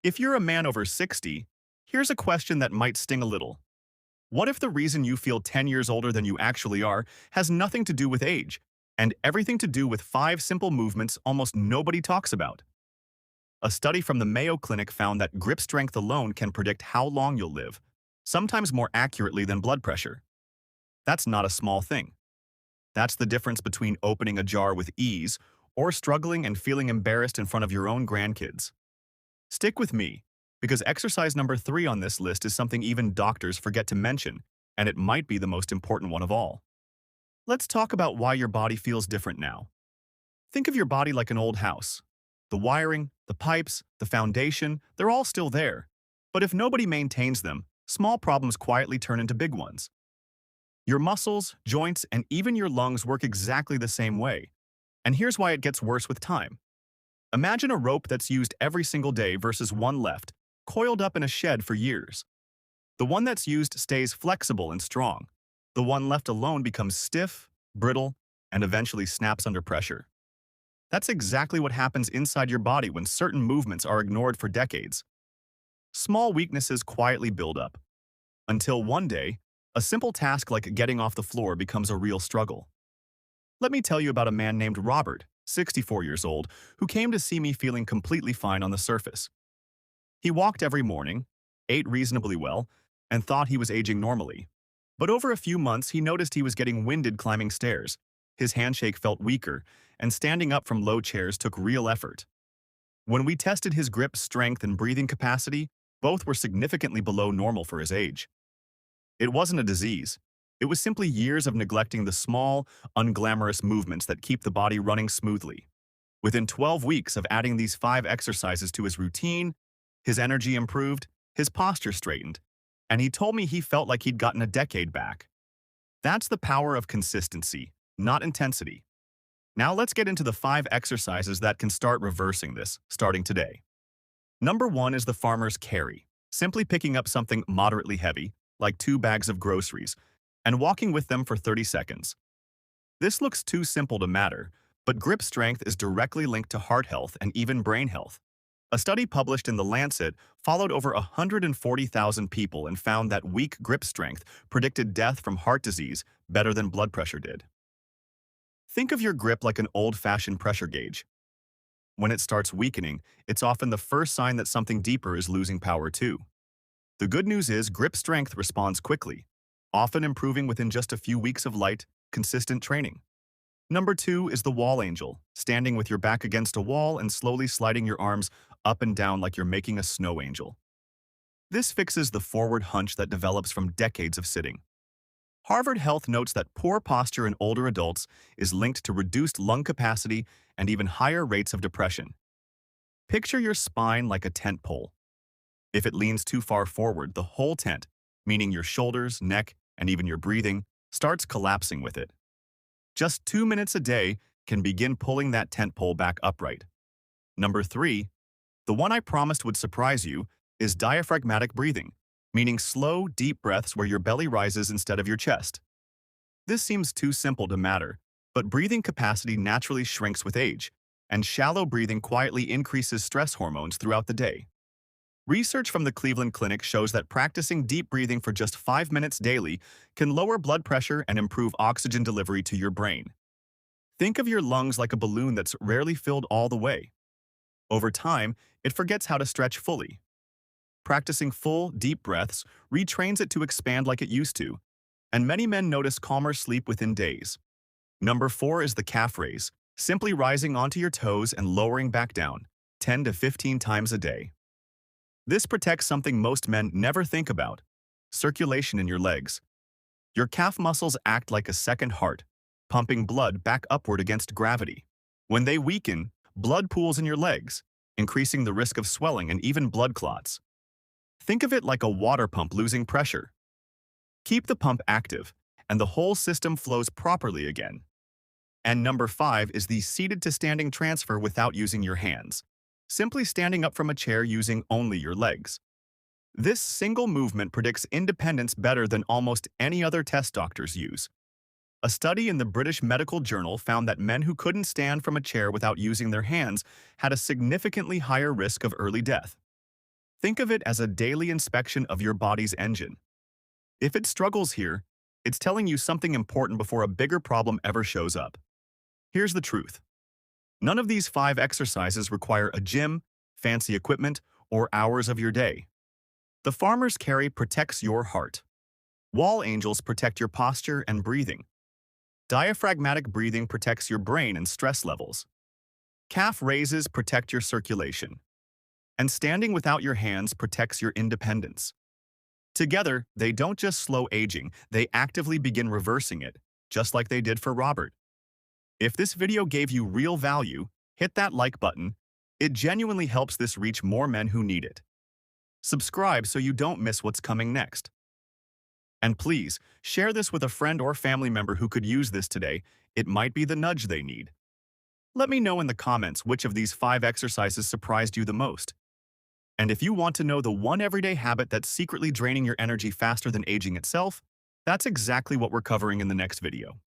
If you're a man over 60, here's a question that might sting a little. What if the reason you feel 10 years older than you actually are has nothing to do with age, and everything to do with 5 simple movements almost nobody talks about? A study from the Mayo Clinic found that grip strength alone can predict how long you'll live, sometimes more accurately than blood pressure. That's not a small thing. That's the difference between opening a jar with ease or struggling and feeling embarrassed in front of your own grandkids. Stick with me, because exercise number 3 on this list is something even doctors forget to mention, and it might be the most important one of all. Let's talk about why your body feels different now. Think of your body like an old house. The wiring, the pipes, the foundation, they're all still there. But if nobody maintains them, small problems quietly turn into big ones. Your muscles, joints, and even your lungs work exactly the same way. And here's why it gets worse with time. Imagine a rope that's used every single day versus one left, coiled up in a shed for years. The one that's used stays flexible and strong. The one left alone becomes stiff, brittle, and eventually snaps under pressure. That's exactly what happens inside your body when certain movements are ignored for decades. Small weaknesses quietly build up, until one day, a simple task like getting off the floor becomes a real struggle. Let me tell you about a man named Robert, 64 years old, who came to see me feeling completely fine on the surface. He walked every morning, ate reasonably well, and thought he was aging normally. But over a few months, he noticed he was getting winded climbing stairs. His handshake felt weaker, and standing up from low chairs took real effort. When we tested his grip strength and breathing capacity, both were significantly below normal for his age. It wasn't a disease. It was simply years of neglecting the small, unglamorous movements that keep the body running smoothly. Within 12 weeks of adding these 5 exercises to his routine, his energy improved, his posture straightened, and he told me he felt like he'd gotten a decade back. That's the power of consistency, not intensity. Now let's get into the 5 exercises that can start reversing this, starting today. Number 1 is the farmer's carry, simply picking up something moderately heavy, like 2 bags of groceries, and walking with them for 30 seconds. This looks too simple to matter, but grip strength is directly linked to heart health and even brain health. A study published in The Lancet followed over 140,000 people and found that weak grip strength predicted death from heart disease better than blood pressure did. Think of your grip like an old-fashioned pressure gauge. When it starts weakening, it's often the first sign that something deeper is losing power too. The good news is grip strength responds quickly, often improving within just a few weeks of light, consistent training. Number 2 is the wall angel, standing with your back against a wall and slowly sliding your arms up and down like you're making a snow angel. This fixes the forward hunch that develops from decades of sitting. Harvard Health notes that poor posture in older adults is linked to reduced lung capacity and even higher rates of depression. Picture your spine like a tent pole. If it leans too far forward, the whole tent, meaning your shoulders, neck, and even your breathing, starts collapsing with it. Just 2 minutes a day can begin pulling that tent pole back upright. Number 3, the one I promised would surprise you, is diaphragmatic breathing, meaning slow, deep breaths where your belly rises instead of your chest. This seems too simple to matter, but breathing capacity naturally shrinks with age, and shallow breathing quietly increases stress hormones throughout the day. Research from the Cleveland Clinic shows that practicing deep breathing for just 5 minutes daily can lower blood pressure and improve oxygen delivery to your brain. Think of your lungs like a balloon that's rarely filled all the way. Over time, it forgets how to stretch fully. Practicing full, deep breaths retrains it to expand like it used to, and many men notice calmer sleep within days. Number 4 is the calf raise, simply rising onto your toes and lowering back down, 10 to 15 times a day. This protects something most men never think about: circulation in your legs. Your calf muscles act like a second heart, pumping blood back upward against gravity. When they weaken, blood pools in your legs, increasing the risk of swelling and even blood clots. Think of it like a water pump losing pressure. Keep the pump active, and the whole system flows properly again. And number 5 is the seated to standing transfer without using your hands, simply standing up from a chair using only your legs. This single movement predicts independence better than almost any other test doctors use. A study in the British Medical Journal found that men who couldn't stand from a chair without using their hands had a significantly higher risk of early death. Think of it as a daily inspection of your body's engine. If it struggles here, it's telling you something important before a bigger problem ever shows up. Here's the truth. None of these 5 exercises require a gym, fancy equipment, or hours of your day. The farmer's carry protects your heart. Wall angels protect your posture and breathing. Diaphragmatic breathing protects your brain and stress levels. Calf raises protect your circulation. And standing without your hands protects your independence. Together, they don't just slow aging, they actively begin reversing it, just like they did for Robert. If this video gave you real value, hit that like button. It genuinely helps this reach more men who need it. Subscribe so you don't miss what's coming next. And please, share this with a friend or family member who could use this today. It might be the nudge they need. Let me know in the comments which of these 5 exercises surprised you the most. And if you want to know the one everyday habit that's secretly draining your energy faster than aging itself, that's exactly what we're covering in the next video.